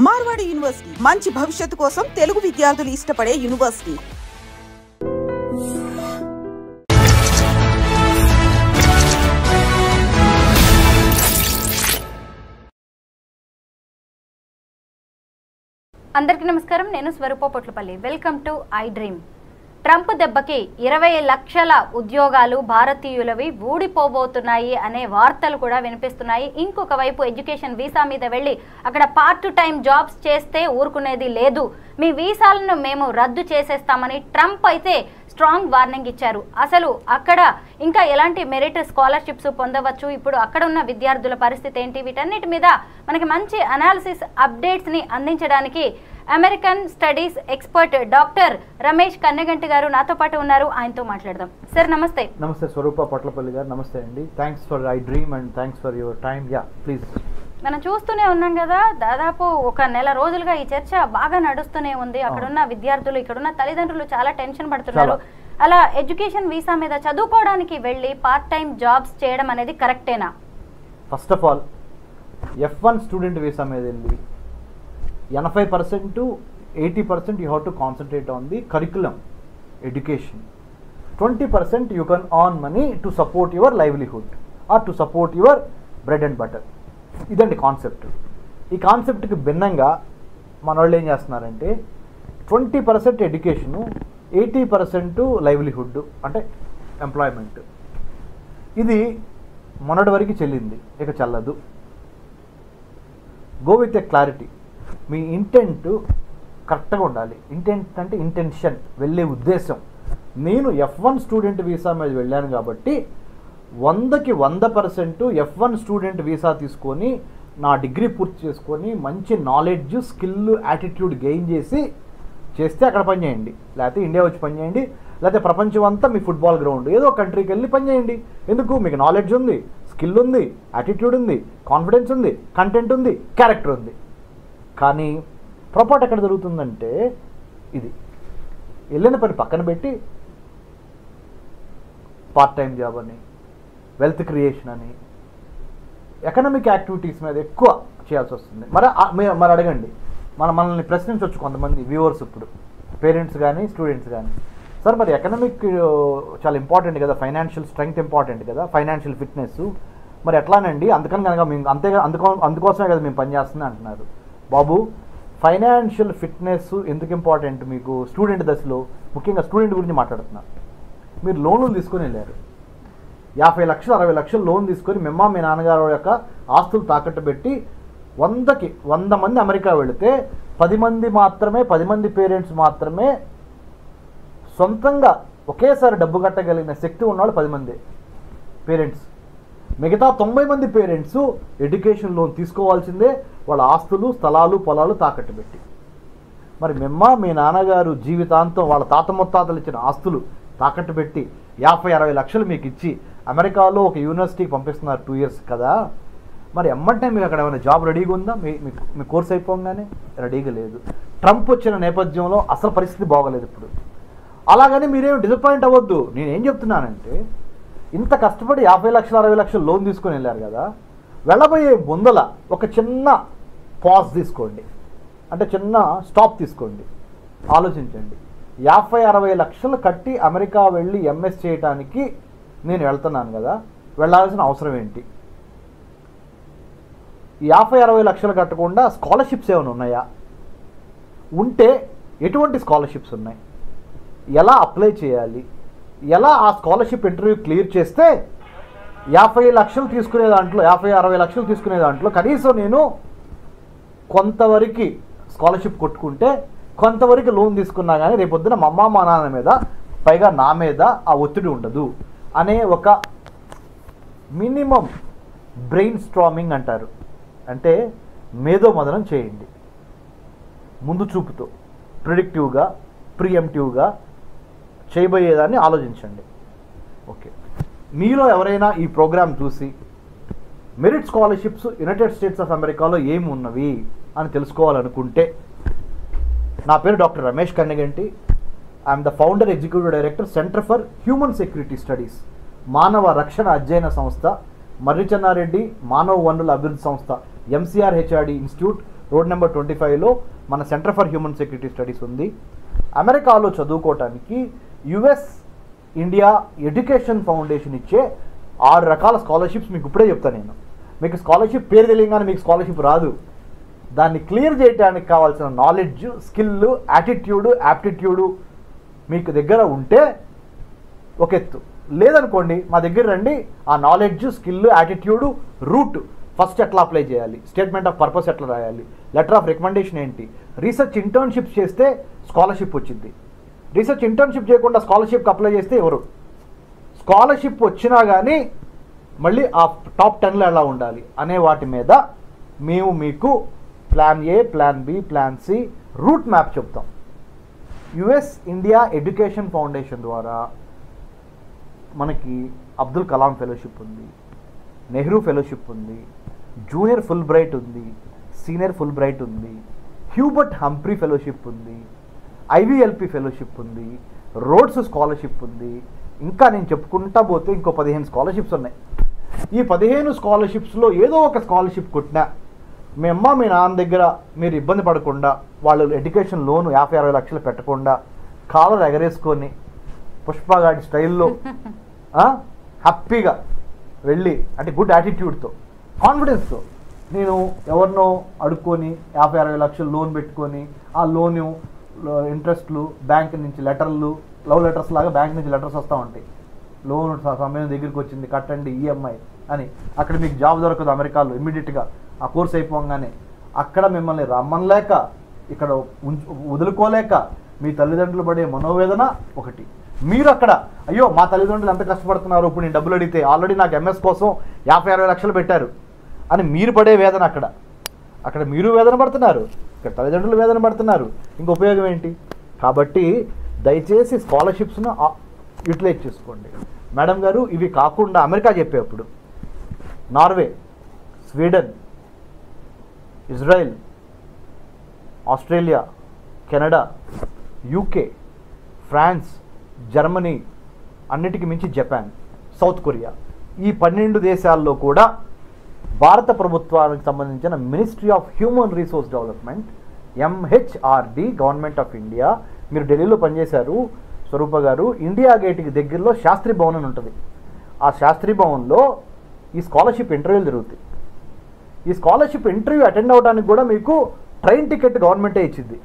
Marwadi university మంచి భవిష్యత్తు కోసం తెలుగు విద్యార్థులు ఇష్టపడే యూనివర్సిటీ. అందరికీ నమస్కారం. నేను Swaroopa Potlapalli. Welcome to iDream. Trump దెబ్బకి 20 లక్షల ఉద్యోగాలు భారతీయులవి ఊడిపోబోతున్నాయి అనే వార్తలు కూడా వినిపిస్తున్నాయి. ఇంకొక వైపు ఎడ్యుకేషన్ వీసా మీద వెళ్ళి అక్కడ పార్ట్ టైం జాబ్స్ చేస్తే ఊరుకునేది లేదు, మీ వీసాలను మేము రద్దు చేసేస్తామని ట్రంప్ అయితే స్ట్రాంగ్ వార్నింగ్ ఇచ్చారు. అసలు అక్కడ ఇంకా ఎలాంటి మెరిట్ స్కాలర్షిప్స్ పొందవచ్చు, ఇప్పుడు అక్కడ ఉన్న విద్యార్థుల పరిస్థితి ఏంటి, వీటన్నిటి మీద మనకి మంచి అనాలిసిస్ అప్డేట్స్ని అందించడానికి American studies expert doctor Ramesh Kanneganti గారు నాతో పాటు ఉన్నారు. ఆయనతో మాట్లాడదాం. సార్ నమస్తే. నమస్తే స్వరూప పొట్లపల్లి గారు. నమస్తే అండి. Thanks for I dream and thanks for your time. Yeah please. మనం చూస్తూనే ఉన్నాం కదా, దాదాపు ఒక నెల రోజులుగా ఈ చర్చ బాగా నడుస్తూనే ఉంది. అక్కడున్న విద్యార్థులు, ఇక్కడున్న తల్లిదండ్రులు చాలా టెన్షన్ పడుతున్నారు. అలా ఎడ్యుకేషన్ వీసా మీద చదువుకోవడానికి వెళ్ళి పార్ట్ టైం జాబ్స్ చేయడం అనేది కరెక్టేనా? First of all F1 student visa మీద వెళ్ళి 80% 80% you have to concentrate on the curriculum education. 20% you can earn money to support your livelihood or to support your bread and butter. ఇదండి concept. ఈ కాన్సెప్ట్కి భిన్నంగా మన వాళ్ళు ఏం చేస్తున్నారంటే 20% ఎడ్యుకేషను, 80% లైవ్లీహుడ్ అంటే ఎంప్లాయ్మెంట్. ఇది మొన్నటి వరకు చెల్లింది, ఇక చెల్లదు. Go with a clarity. Me intent కరెక్ట్గా ఉండాలి. ఇంటెంట్ అంటే ఇంటెన్షన్, వెళ్ళే ఉద్దేశం. నేను F1 స్టూడెంట్ వీసా మీద వెళ్ళాను కాబట్టి 100కి 100% F1 స్టూడెంట్ వీసా తీసుకొని నా డిగ్రీ పూర్తి చేసుకొని మంచి నాలెడ్జ్, స్కిల్, యాటిట్యూడ్ గెయిన్ చేస్తే అక్కడ పని చేయండి. లేకపోతే ఇండియా వచ్చి పని చేయండి, లేకపోతే ప్రపంచం అంతా మీ ఫుట్బాల్ గ్రౌండ్ ఏదో కంట్రీకి వెళ్ళి పని చేయండి. ఎందుకు? మీకు నాలెడ్జ్ ఉంది, స్కిల్ ఉంది, యాటిట్యూడ్ ఉంది, కాన్ఫిడెన్స్ ఉంది, కంటెంట్ ఉంది, క్యారెక్టర్ ఉంది. కానీ పొరపాటు ఎక్కడ జరుగుతుందంటే ఇది వెళ్ళిన పని పక్కన పెట్టి పార్ట్ టైం జాబ్ అని, వెల్త్ క్రియేషన్ అని, ఎకనామిక్ యాక్టివిటీస్ మీద ఎక్కువ చేయాల్సి వస్తుంది. మరి అడగండి, మనల్ని ప్రశ్నించవచ్చు కొంతమంది వ్యూవర్స్, ఇప్పుడు పేరెంట్స్ కానీ స్టూడెంట్స్ కానీ. సార్ మరి ఎకనామిక్ చాలా ఇంపార్టెంట్ కదా, ఫైనాన్షియల్ స్ట్రెంగ్త్ ఇంపార్టెంట్ కదా, ఫైనాన్షియల్ ఫిట్నెస్, మరి ఎట్లానండి? అందుకని కనుక మేము అందుకోసమే కదా మేము పనిచేస్తుంది అంటున్నారు. బాబు, ఫైనాన్షియల్ ఫిట్నెస్ ఎందుకు ఇంపార్టెంట్ మీకు? స్టూడెంట్ దశలో, ముఖ్యంగా స్టూడెంట్ గురించి మాట్లాడుతున్నారు. మీరు లోన్లు తీసుకొని వెళ్ళారు, 50 లక్షలు 60 లక్షలు లోన్ తీసుకొని మీ నాన్నగారు యొక్క ఆస్తులు తాకట్టు పెట్టి 100కి 100 మంది అమెరికా వెళితే 10 మంది పేరెంట్స్ మాత్రమే సొంతంగా ఒకేసారి డబ్బు కట్టగలిగిన శక్తి ఉన్నవాళ్ళు 10 మంది పేరెంట్స్. మిగతా 90 మంది పేరెంట్స్ ఎడ్యుకేషన్ లోన్ తీసుకోవాల్సిందే, వాళ్ళ ఆస్తులు, స్థలాలు, పొలాలు తాకట్టు పెట్టి. మరి మీ నాన్నగారు జీవితాంతం వాళ్ళ తాత ముత్తాతలు ఇచ్చిన ఆస్తులు తాకట్టు పెట్టి 50-60 లక్షలు మీకు ఇచ్చి అమెరికాలో ఒక యూనివర్సిటీకి పంపిస్తున్నారు 2 years కదా. మరి ఎమ్మంటే మీకు అక్కడ ఏమైనా జాబ్ రెడీగా ఉందా? మీ కోర్స్ అయిపోగానే రెడీగా లేదు. ట్రంప్ వచ్చిన నేపథ్యంలో అసలు పరిస్థితి బాగోలేదు ఇప్పుడు. అలాగని మీరేం డిసప్పాయింట్ అవ్వద్దు. నేనేం చెప్తున్నానంటే, ఇంత కష్టపడి 50 లక్షలు 60 లక్షలు లోన్ తీసుకొని వెళ్ళారు కదా, వెళ్ళబోయే ముందల ఒక చిన్న పాజ్ తీసుకోండి, అంటే చిన్న స్టాప్ తీసుకోండి, ఆలోచించండి. 50-60 లక్షలు కట్టి అమెరికా వెళ్ళి MS చేయడానికి నేను వెళ్తున్నాను కదా, వెళ్ళాల్సిన అవసరం ఏంటి? 50-60 లక్షలు కట్టకుండా స్కాలర్షిప్స్ ఏమైనా ఉన్నాయా? ఉంటే ఎటువంటి స్కాలర్షిప్స్ ఉన్నాయి? ఎలా అప్లై చేయాలి? ఎలా ఆ స్కాలర్షిప్ ఇంటర్వ్యూ క్లియర్ చేస్తే 50 లక్షలు తీసుకునే దాంట్లో, 50-60 లక్షలు తీసుకునే దాంట్లో కనీసం నేను కొంతవరకు స్కాలర్షిప్ కొట్టుకుంటే, కొంతవరకు లోన్ తీసుకున్నా కానీ రేపొద్దున మా అమ్మ మా నాన్న మీద, పైగా నా మీద ఆ ఒత్తిడి ఉండదు అనే ఒక మినిమం బ్రెయిన్ స్ట్రామింగ్ అంటారు. అంటే మేధో మదనం చేయండి. ముందు చూపుతో, ప్రిడిక్టివ్గా, ప్రియంప్టివ్గా చేయబోయేదాన్ని ఆలోచించండి. ఓకే, మీలో ఎవరైనా ఈ ప్రోగ్రామ్ చూసి merit scholarships United states of అమెరికాలో ఏమి ఉన్నవి అని తెలుసుకోవాలనుకుంటే, నా పేరు doctor Ramesh Kanneganti. I'm the founder, executive director, centre for human security studies, మానవ రక్షణ అధ్యయన సంస్థ, మర్రి చెన్నారెడ్డి మానవ వనరుల అభివృద్ధి సంస్థ, MCR HRD institute, road number 25లో మన centre for human security studies ఉంది. అమెరికాలో చదువుకోవటానికి యుఎస్ ఇండియా ఎడ్యుకేషన్ ఫౌండేషన్ ఇచ్చే 6 రకాల స్కాలర్షిప్స్ మీకు ఇప్పుడే చెప్తాను నేను. మీకు స్కాలర్షిప్ పేరు తెలియగానే మీకు స్కాలర్షిప్ రాదు. దాన్ని క్లియర్ చేయడానికి కావాల్సిన నాలెడ్జ్, స్కిల్, యాటిట్యూడ్, యాప్టిట్యూడ్ మీకు దగ్గర ఉంటే ఒక ఎత్తు. లేదనుకోండి మా దగ్గర రండి, ఆ knowledge, skill, attitude, route first ఎట్లా అప్లై చేయాలి, స్టేట్మెంట్ ఆఫ్ పర్పస్ ఎట్లా రాయాలి, లెటర్ ఆఫ్ రికమెండేషన్ ఏంటి, రీసెర్చ్ ఇంటర్న్షిప్స్ చేస్తే స్కాలర్షిప్ వచ్చింది. రీసెర్చ్ ఇంటర్న్షిప్ చేయకుండా స్కాలర్షిప్కి అప్లై చేస్తే ఎవరు, స్కాలర్షిప్ వచ్చినా కానీ మళ్ళీ ఆ టాప్ 10లో ఎలా ఉండాలి అనే వాటి మీద మేము మీకు plan A, plan B, plan C, route map చెప్తాం. యుఎస్ ఇండియా ఎడ్యుకేషన్ ఫౌండేషన్ ద్వారా మనకి అబ్దుల్ కలాం ఫెలోషిప్ ఉంది, నెహ్రూ ఫెలోషిప్ ఉంది, జూనియర్ ఫుల్ బ్రైట్ ఉంది, సీనియర్ ఫుల్ బ్రైట్ ఉంది, హ్యూబర్ట్ హంప్రీ ఫెలోషిప్ ఉంది, ఐవిఎల్పి ఫెలోషిప్ ఉంది, రోడ్స్ స్కాలర్షిప్ ఉంది. ఇంకా నేను చెప్పుకుంటా పోతే ఇంకో 15 స్కాలర్షిప్స్ ఉన్నాయి. ఈ 15 స్కాలర్షిప్స్లో ఏదో ఒక స్కాలర్షిప్ కొట్టినా మీ అమ్మ మీ నాన్న దగ్గర మీరు ఇబ్బంది పడకుండా, వాళ్ళు ఎడ్యుకేషన్ లోను 50-60 లక్షలు పెట్టకుండా కాలర్ ఎగరేసుకొని పుష్పగాడి స్టైల్లో హ్యాపీగా వెళ్ళి, అంటే గుడ్ యాటిట్యూడ్తో, కాన్ఫిడెన్స్తో, నేను ఎవరినో అడుక్కొని 50-60 లక్షలు లోన్ పెట్టుకొని ఆ లోను ఇంట్రెస్ట్లు బ్యాంక్ నుంచి లెటర్లు, లవ్ లెటర్స్ లాగా బ్యాంక్ నుంచి లెటర్స్ వస్తూ ఉంటాయి, లోన్ సమయం దగ్గరికి వచ్చింది కట్టండి ఈఎంఐ అని. అక్కడ మీకు జాబ్ దొరకదు అమెరికాలో ఇమ్మీడియట్గా, ఆ కోర్స్ అయిపోగానే. అక్కడ మిమ్మల్ని రమ్మనలేక, ఇక్కడ వదులుకోలేక మీ తల్లిదండ్రులు పడే మనోవేదన ఒకటి. మీరు అక్కడ అయ్యో మా తల్లిదండ్రులు ఎంత కష్టపడుతున్నారు, ఇప్పుడు నేను డబ్బులు అడిగితే ఆల్రెడీ నాకు ఎంఎస్ కోసం 50-60 లక్షలు పెట్టారు అని మీరు పడే వేదన. అక్కడ మీరు వేదన పడుతున్నారు, ఇక్కడ తల్లిదండ్రులు వేదన పడుతున్నారు. ఇంక ఉపయోగం ఏంటి? కాబట్టి దయచేసి స్కాలర్షిప్స్ను యూటిలైజ్ చేసుకోండి. మేడం గారు ఇవి కాకుండా అమెరికా చెప్పేప్పుడు Norway, Sweden, Israel, Australia, Canada, UK, France, Germany, అన్నిటికీ మించి జపాన్, సౌత్ కొరియా, ఈ 12 దేశాల్లో కూడా భారత ప్రభుత్వానికి సంబంధించిన ministry of human resource development, MHRD, government of India. మీరు ఢిల్లీలో పనిచేశారు స్వరూప గారు, ఇండియా గేట్కి దగ్గరలో శాస్త్రి భవన్ అని ఉంటుంది. ఆ శాస్త్రి భవన్లో ఈ స్కాలర్షిప్ ఇంటర్వ్యూలు జరుగుతాయి. ఈ స్కాలర్షిప్ ఇంటర్వ్యూ అటెండ్ అవ్వడానికి కూడా మీకు ట్రైన్ టికెట్ గవర్నమెంటే ఇచ్చింది.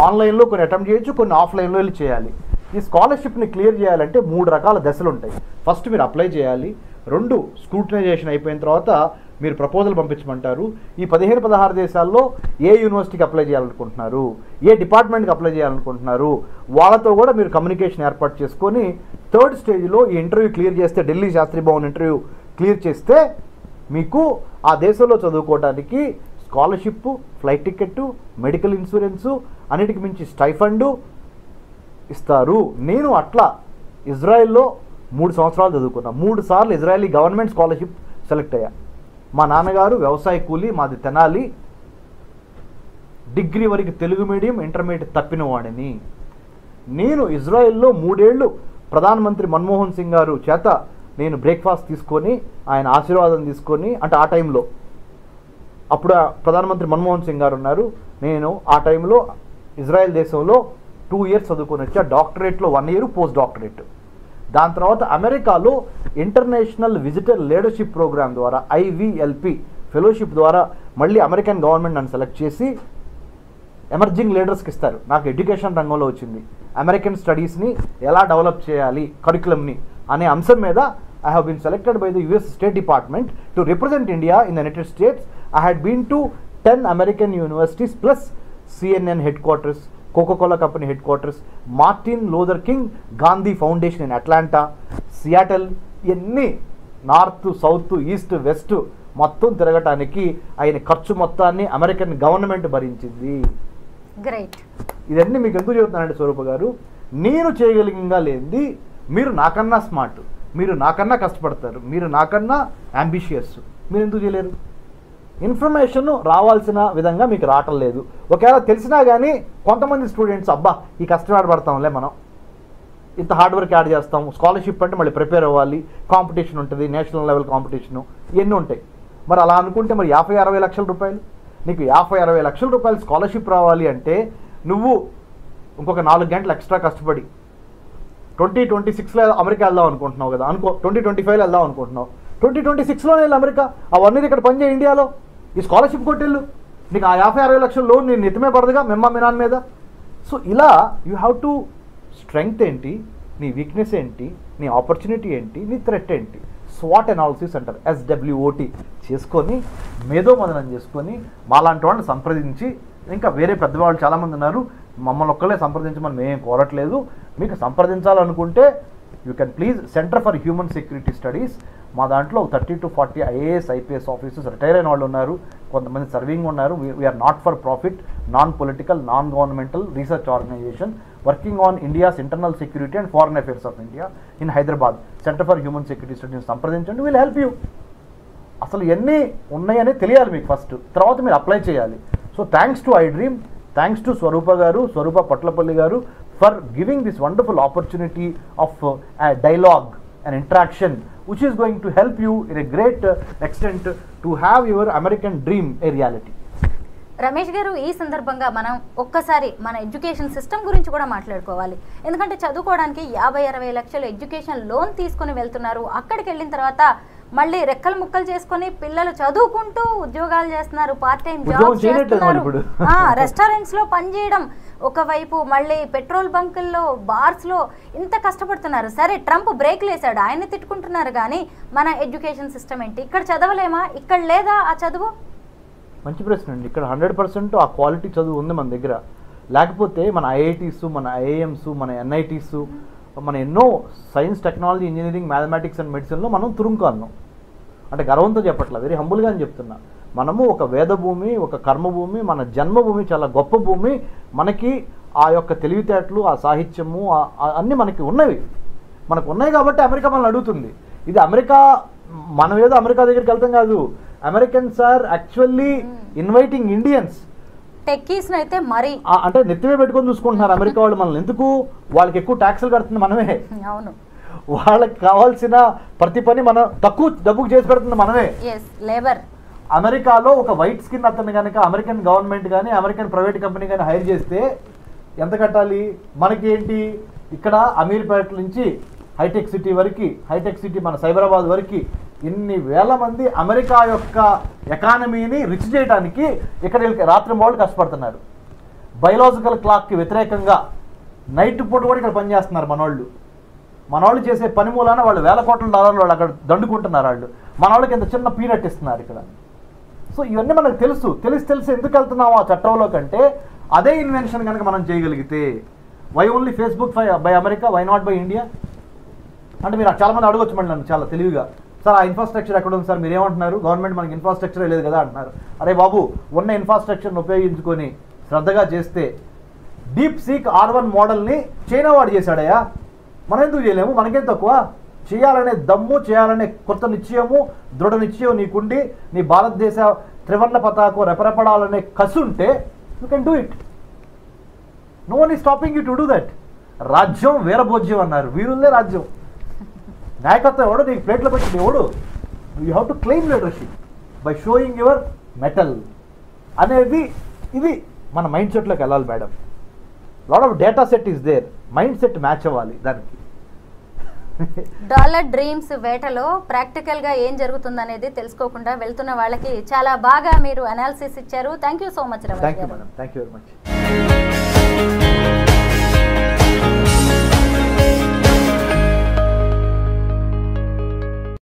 ఆన్లైన్లో కొన్ని అటెంప్ట్ చేయొచ్చు, కొన్ని ఆఫ్లైన్లో వెళ్ళి చేయాలి. ఈ స్కాలర్షిప్ని క్లియర్ చేయాలంటే 3 రకాల దశలు ఉంటాయి. ఫస్ట్ మీరు అప్లై చేయాలి, 2 స్క్రూటినైజేషన్ అయిపోయిన తర్వాత మీరు ప్రపోజల్ పంపించమంటారు. ఈ 15-16 దేశాల్లో ఏ యూనివర్సిటీకి అప్లై చేయాలనుకుంటున్నారు, ఏ డిపార్ట్మెంట్కి అప్లై చేయాలనుకుంటున్నారు, వాళ్ళతో కూడా మీరు కమ్యూనికేషన్ ఏర్పాటు చేసుకొని 3rd స్టేజ్లో ఈ ఇంటర్వ్యూ క్లియర్ చేస్తే, ఢిల్లీ శాస్త్రి భవన్ ఇంటర్వ్యూ క్లియర్ చేస్తే మీకు ఆ దేశంలో చదువుకోవడానికి scholarship, flight ticket, medical insurance, అన్నిటికి మించి స్టైఫండు ఇస్తారు. నేను అట్లా ఇజ్రాయెల్లో 3 సంవత్సరాలు చదువుకున్నా, 3 సార్లు ఇజ్రాయలీ గవర్నమెంట్ స్కాలర్షిప్ సెలెక్ట్ అయ్యా. మా నాన్నగారు వ్యవసాయ కూలీ, మాది తెనాలి, డిగ్రీ వరకు తెలుగు మీడియం, ఇంటర్మీడియట్ తప్పిన వాడిని. నేను ఇజ్రాయెల్లో 3 ఏళ్ళు ప్రధానమంత్రి మన్మోహన్ సింగ్ గారు చేత నేను బ్రేక్ఫాస్ట్ తీసుకొని, ఆయన ఆశీర్వాదం తీసుకొని, అంటే ఆ టైంలో అప్పుడు ప్రధానమంత్రి మన్మోహన్ సింగ్ గారు ఉన్నారు. నేను ఆ టైంలో ఇజ్రాయెల్ దేశంలో 2 ఇయర్స్ చదువుకొని వచ్చా, డాక్టరేట్లో 1 ఇయర్ పోస్ట్ డాక్టరేట్. దాని తర్వాత అమెరికాలో ఇంటర్నేషనల్ విజిటర్ లీడర్షిప్ ప్రోగ్రామ్ ద్వారా, ఐవిఎల్పి ఫెలోషిప్ ద్వారా మళ్ళీ అమెరికన్ గవర్నమెంట్ నన్ను సెలెక్ట్ చేసి ఎమర్జింగ్ లీడర్స్కి ఇస్తారు. నాకు ఎడ్యుకేషన్ రంగంలో వచ్చింది, అమెరికన్ స్టడీస్ని ఎలా డెవలప్ చేయాలి, కరికులంని అనే అంశం మీద I have been selected by the US State Department to represent India in the United States. I had been to 10 American universities plus CNN headquarters, Coca-Cola company headquarters, Martin Luther King Gandhi Foundation in Atlanta, Seattle, ఎన్ని north, south, east, west మొత్తం తిరగటానికి ఆయన ఖర్చు మొత్తాన్ని American government భరించింది. Great. ఇదన్నీ మీకు ఎందుకు చెబుతున్నానండి స్వరూప గారు, నేను చేయగలిగిందా లేనిది మీరు నాకన్నా స్మార్ట్, మీరు నాకన్నా కష్టపడతారు, మీరు నాకన్నా అంబిషియస్, మీరు ఎందుకు చేయలేరు? ఇన్ఫర్మేషన్ రావాల్సిన విధంగా మీకు రావటం లేదు. ఒకవేళ తెలిసినా కానీ కొంతమంది స్టూడెంట్స్ అబ్బా ఈ కష్టం పడతాంలే, మనం ఇంత హార్డ్ వర్క్ యాడ్ చేస్తాం, స్కాలర్షిప్ అంటే మళ్ళీ ప్రిపేర్ అవ్వాలి, కాంపిటీషన్ ఉంటుంది, నేషనల్ లెవెల్ కాంపిటీషను, ఇవన్నీ ఉంటాయి. మరి అలా అనుకుంటే మరి 50-60 లక్షల రూపాయలు నీకు 50-60 లక్షల రూపాయలు స్కాలర్షిప్ రావాలి అంటే నువ్వు ఇంకొక 4 గంటలు ఎక్స్ట్రా కష్టపడి 2026లో అమెరికా వెళ్దాం అనుకుంటున్నావు కదా, అనుకో 2025లో వెళ్దాం అనుకుంటున్నావు, 2026లోనే వెళ్ళి అమెరికా, అవన్నీ ఇక్కడ పనిచేయ ఇండియాలో, ఈ స్కాలర్షిప్ కొట్టెళ్ళు, నీకు ఆ 50-60 లక్షల లోన్ నేను నెత్తమే పడదుగా మీ నాన్న మీద. సో ఇలా యూ హ్యావ్ టు స్ట్రెంగ్త్ ఏంటి, నీ వీక్నెస్ ఏంటి, నీ ఆపర్చునిటీ ఏంటి, నీ థ్రెట్ ఏంటి, స్వాట్ అనాలిసిస్ అంటారు, SWOT చేసుకొని మేధోమదనం చేసుకొని మాలాంటి వాళ్ళని సంప్రదించి, ఇంకా వేరే పెద్దవాళ్ళు చాలామంది ఉన్నారు, మమ్మల్ని ఒక్కళ్ళే సంప్రదించమని మేమేం కోరట్లేదు, మీకు సంప్రదించాలనుకుంటే you can please centre for human security studies, మా దాంట్లో 30 to 40 IAS IPS officers retire అయిన వాళ్ళు ఉన్నారు, కొంతమంది సర్వింగ్ ఉన్నారు. We're not for profit, non political, non governmental research organisation working on India's internal security and foreign affairs of India in Hyderabad. Centre for human security studies సంప్రదించండి, will help you. అసలు ఎన్ని ఉన్నాయని తెలియాలి మీకు ఫస్ట్, తర్వాత మీరు apply చేయాలి. So thanks to iDream, thanks to Swaroopa garu, Swaroopa Potlapalli garu for giving this wonderful opportunity of dialogue and interaction which is going to help you in a great extent to have your American dream a reality. Ramesh గారు, ఈ సందర్భంగా మనం ఒక్కసారి మన education system గురించి కూడా మాట్లాడుకోవాలి. ఎందుకంటే చదువుకోవడానికి 50-60 లక్షలు ఎడ్యుకేషన్ లోన్ తీసుకుని వెళ్తున్నారు. అక్కడికి వెళ్ళిన తర్వాత మళ్ళీ రెక్కలు ముక్కలు చేసుకొని పిల్లలు చదువుకుంటూ ఉద్యోగాలు చేస్తున్నారు, పార్ట్ టైం జాబ్స్ చేస్తున్నారు, రెస్టారెంట్స్ లో పనిచేయడం, ఒకవైపు మళ్ళీ పెట్రోల్ బంకుల్లో, బార్స్ లో ఇంత కష్టపడుతున్నారు. సరే, ట్రంప్ బ్రేక్లు వేసాడు, ఆయన్ని తిట్టుకుంటున్నారు, కానీ మన ఎడ్యుకేషన్ సిస్టమ్ ఏంటి? ఇక్కడ చదవలేమా? ఇక్కడ లేదా ఆ చదువు? మంచి ప్రశ్న అండి. ఇక్కడ 100% ఆ క్వాలిటీ చదువు ఉంది మన దగ్గర. లేకపోతే మన IITs, మన IIMs, మన NITs, మన ఎన్నో science, technology, engineering, mathematics and మెడిసిన్లో మనం తురుంకాన్నాం. అంటే గర్వంతో చెప్పట్లా, వెరీ హంబుల్గా అని చెప్తున్నా. మనము ఒక వేదభూమి, ఒక కర్మభూమి, మన జన్మభూమి చాలా గొప్ప భూమి. మనకి ఆ యొక్క తెలివితేటలు, ఆ సాహిత్యము అన్నీ మనకి ఉన్నవి. మనకు ఉన్నాయి కాబట్టి అమెరికా మనల్ని అడుగుతుంది. ఇది అమెరికా, మనం ఏదో అమెరికా దగ్గరికి వెళ్తాం కాదు. Americans are actually inviting Indians. Techies అయితే మరి అంటే నెత్తిమే పెట్టుకొని చూసుకుంటున్నారు అమెరికా వాళ్ళు మనల్ని. ఎందుకు? వాళ్ళకి ఎక్కువ ట్యాక్సులు కడుతుంది మనమే. అవును, వాళ్ళకి కావాల్సిన ప్రతి పని మనం తక్కువ డబ్బుకు చేసి పెడుతుంది మనమే. లేబర్ అమెరికాలో ఒక వైట్ స్కిన్ అతను కనుక అమెరికన్ గవర్నమెంట్ కానీ అమెరికన్ ప్రైవేట్ కంపెనీ కానీ హైర్ చేస్తే ఎంత కట్టాలి? మనకి ఏంటి, ఇక్కడ అమీర్పేట నుంచి హైటెక్ సిటీ వరకు, హైటెక్ సిటీ మన సైబరాబాద్ వరకు ఇన్ని వేల మంది అమెరికా యొక్క ఎకానమీని రిచ్ చేయడానికి ఇక్కడ రాత్రి వాళ్ళు కష్టపడుతున్నారు. బయలాజికల్ క్లాక్కి వ్యతిరేకంగా నైట్ పూట కూడా ఇక్కడ పనిచేస్తున్నారు మనవాళ్ళు చేసే పని మూలాన వాళ్ళు $1,000 కోట్ల వాళ్ళు అక్కడ దండుకుంటున్నారు. వాళ్ళు మనవాళ్ళకి ఇంత చిన్న పీనట్ ఇస్తున్నారు ఇక్కడ. సో ఇవన్నీ మనకు తెలిసి ఎందుకు వెళ్తున్నాము ఆ చట్టంలో కంటే, అదే ఇన్వెన్షన్ కనుక మనం చేయగలిగితే, why only Facebook by America, why not by India అంటే మీరు చాలామంది అడగొచ్చు మళ్ళీ నన్ను చాలా తెలివిగా, సార్ ఆ ఇన్ఫ్రాస్ట్రక్చర్ ఎక్కడ ఉంది సార్, మీరు ఏమంటున్నారు, గవర్నమెంట్ మనకి ఇన్ఫ్రాస్ట్రక్చరే లేదు కదా అంటున్నారు. అరే బాబు, ఉన్న ఇన్ఫ్రాస్ట్రక్చర్ని ఉపయోగించుకొని శ్రద్ధగా చేస్తే, డీప్ సీక్ R1 మోడల్ని చైనా వాడు చేశాడయ్యా, మనం ఎందుకు చేయలేము? మనకేం తక్కువ? చేయాలనే దమ్ము, చేయాలనే కొత్త నిశ్చయము, దృఢ నిశ్చయం నీకుండి, నీ భారతదేశ త్రివర్ణ పతాకం రెపరెపడాలనే కసి ఉంటే you can do it. No one is stopping you to do that. రాజ్యం వీరభోజ్యం అన్నారు, వీరులే రాజ్యం. నాయకత్వం ఎవడు నీకు ప్లేట్లో పెట్టింది ఎవడు? You have to claim leadership by showing your mettle అనేది. ఇది మన మైండ్ సెట్లోకి వెళ్ళాలి madam. Lot of data set is there, mind set match అవ్వాలి దానికి. డాలర్ డ్రీమ్స్ వేటలో ప్రాక్టికల్గా ఏం జరుగుతుందనేది తెలుసుకోకుండా వెళ్తున్న వాళ్ళకి చాలా బాగా మీరు అనాలిసిస్ ఇచ్చారు. Thank you so much Ramesh garu. Thank you madam, thank you very much.